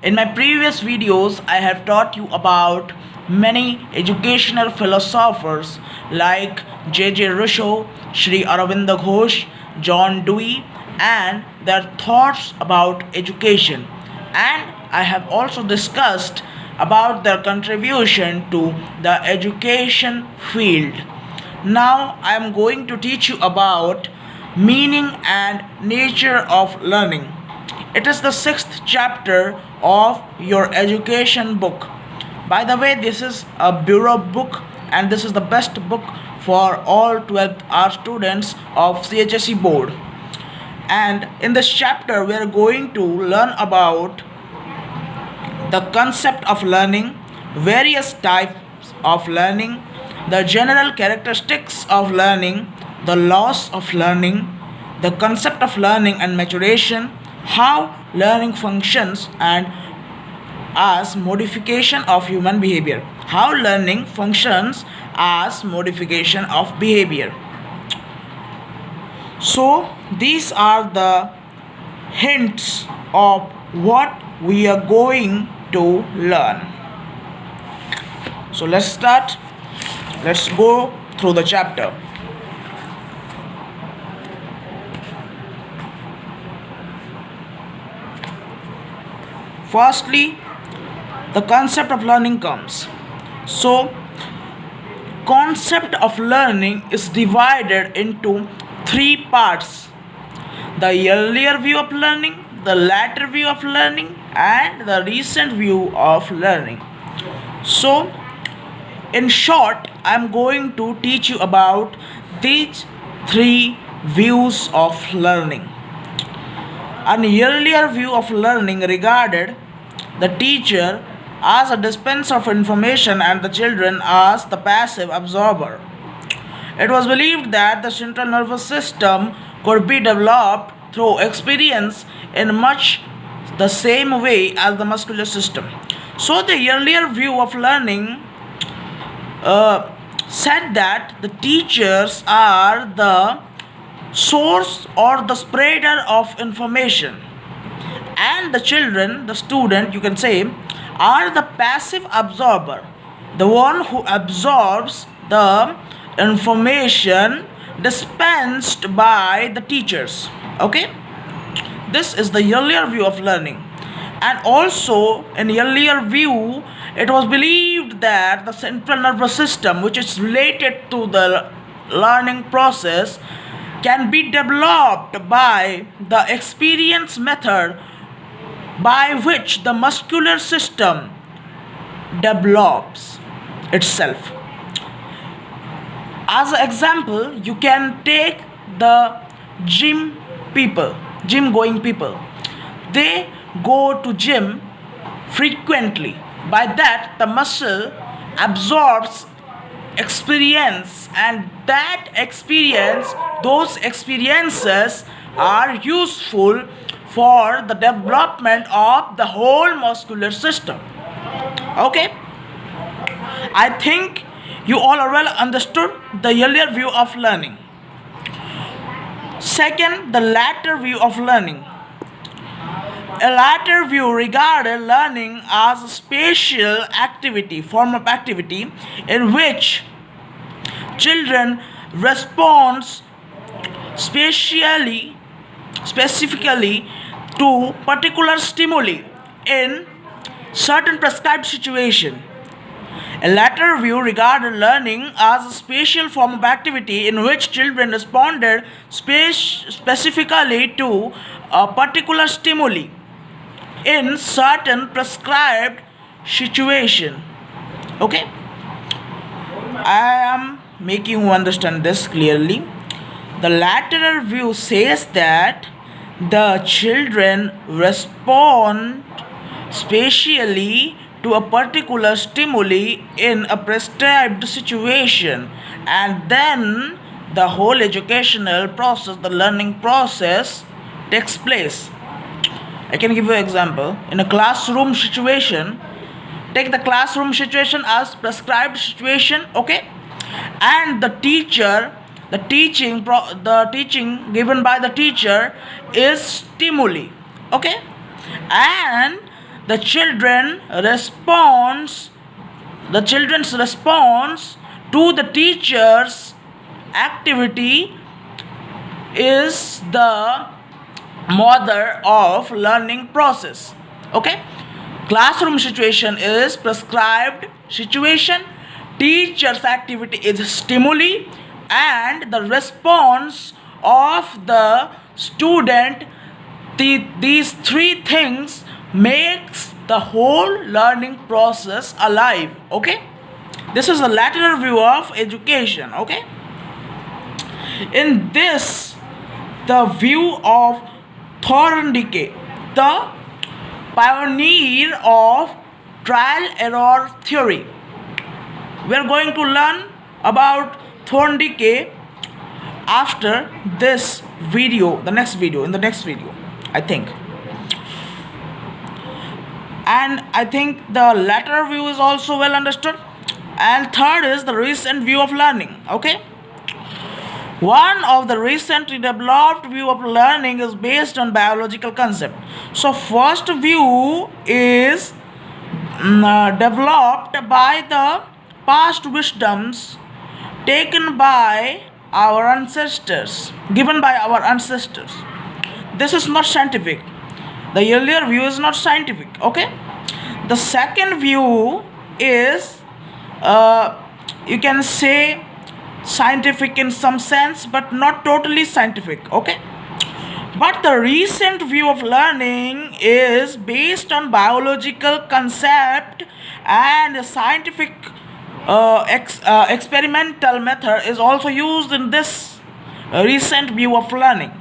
In my previous videos, I have taught you about many educational philosophers like J.J. Rousseau, Sri Aurobindo Ghosh, John Dewey, and their thoughts about education. And I have also discussed about their contribution to the education field. Now I am going to teach you about meaning and nature of learning. It is the sixth chapter of your education book. By the way, this is a bureau book and this is the best book for all 12th R students of CHSE board. And in this chapter, we are going to learn about the concept of learning, various types of learning, the general characteristics of learning, the laws of learning, the concept of learning and maturation, how learning functions and as modification of human behavior. How learning functions as modification of behavior. So these are the hints of what we are going to learn. So let's start. Let's go through the chapter. Firstly, the concept of learning comes. So, concept of learning is divided into three parts: the earlier view of learning, the latter view of learning, and the recent view of learning. So, in short, I am going to teach you about these three views of learning. An earlier view of learning regarded the teacher as a dispenser of information and the children as the passive absorber. It was believed that the central nervous system could be developed through experience in much the same way as the muscular system. So, the earlier view of learning said that the teachers are the source or the spreader of information, and the children, the student, you can say, are the passive absorber, the one who absorbs the information dispensed by the teachers. Okay, this is the earlier view of learning. And also in earlier view, it was believed that the central nervous system, which is related to the learning process, can be developed by the experience method by which the muscular system develops itself. As an example, you can take the gym going people. They go to gym frequently. By that, the muscle absorbs experience, and that experience, those experiences are useful for the development of the whole muscular system. Okay, I think you all are well understood the earlier view of learning. Second, the latter view of learning. A latter view regarded learning as a spatial activity, form of activity in which children respond specifically to particular stimuli in certain prescribed situation. A latter view regarded learning as a spatial form of activity in which children responded specifically to a particular stimuli in certain prescribed situation. Okay, I am making you understand this clearly. The latter view says that the children respond spatially to a particular stimuli in a prescribed situation, and then the whole educational process, the learning process, takes place. I can give you an example. In a classroom situation, take the classroom situation as prescribed situation, okay, and the teaching given by the teacher is stimuli, okay, and the children's response to the teacher's activity is the mother of learning process. Okay, classroom situation is prescribed situation, teacher's activity is stimuli, and the response of the student, these three things makes the whole learning process alive. Okay, this is the lateral view of education. Okay, in this, the view of Thorndike, the pioneer of trial error theory. We are going to learn about Thorndike after this video, in the next video, I think. And I think the latter view is also well understood. And third is the recent view of learning. Okay, one of the recently developed view of learning is based on biological concept. So first view is developed by the past wisdoms taken by our ancestors, given by our ancestors. This is not scientific. The earlier view is not scientific. Okay, the second view is you can say scientific in some sense, but not totally scientific. Okay, but the recent view of learning is based on biological concept, and a scientific experimental method is also used in this recent view of learning.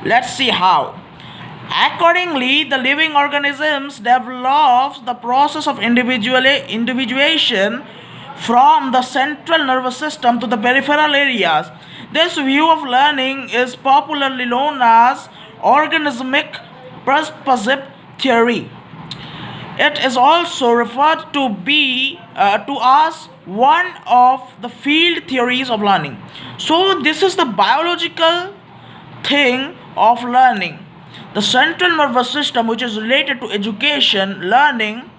Let's see how. Accordingly, the living organisms develops the process of individuation from the central nervous system to the peripheral areas. This view of learning is popularly known as organismic perspective theory. It is also referred to as one of the field theories of learning. So this is the biological thing of learning. The central nervous system, which is related to education, learning,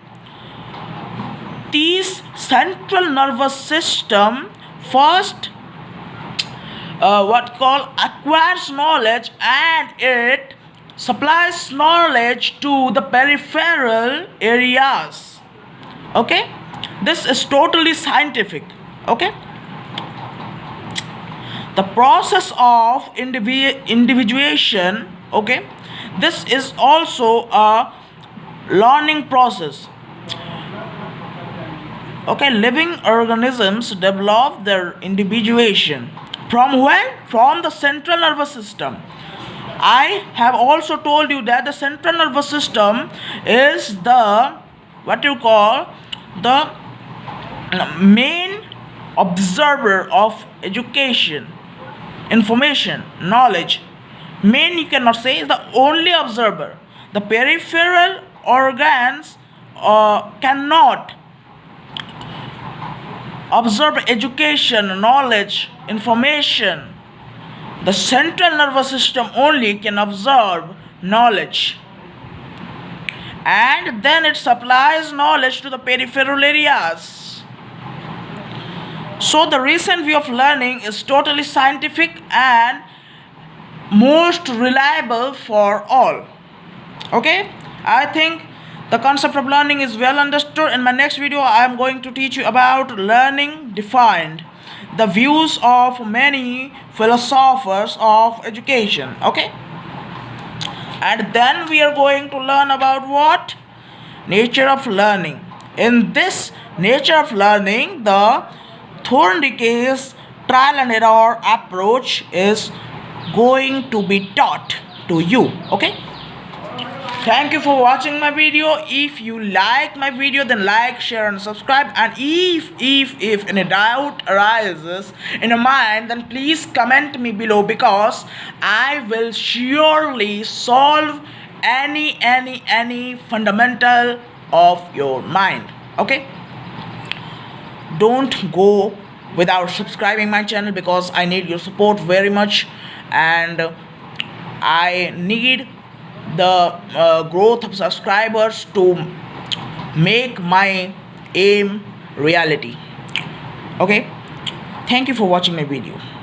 this central nervous system first acquires knowledge, and it supplies knowledge to the peripheral areas. Okay, this is totally scientific. Okay, the process of individuation, okay, this is also a learning process. Okay, living organisms develop their individuation from where? From the central nervous system. I have also told you that the central nervous system is the the main observer of education, information, knowledge. Main you cannot say, is the only observer. The peripheral organs cannot observe education, knowledge, information. The central nervous system only can observe knowledge, and then it supplies knowledge to the peripheral areas. So the recent view of learning is totally scientific and most reliable for all. Okay, I think the concept of learning is well understood. In my next video, I am going to teach you about learning defined, the views of many philosophers of education. Okay, and then we are going to learn about what? Nature of learning. In this nature of learning, the Thorndike's trial and error approach is going to be taught to you. Okay, thank you for watching my video. If you like my video, then like, share and subscribe. And if any doubt arises in your mind, then please comment me below, because I will surely solve any fundamental of your mind. Okay, don't go without subscribing my channel, because I need your support very much, and I need the growth of subscribers to make my aim reality. Okay, thank you for watching my video.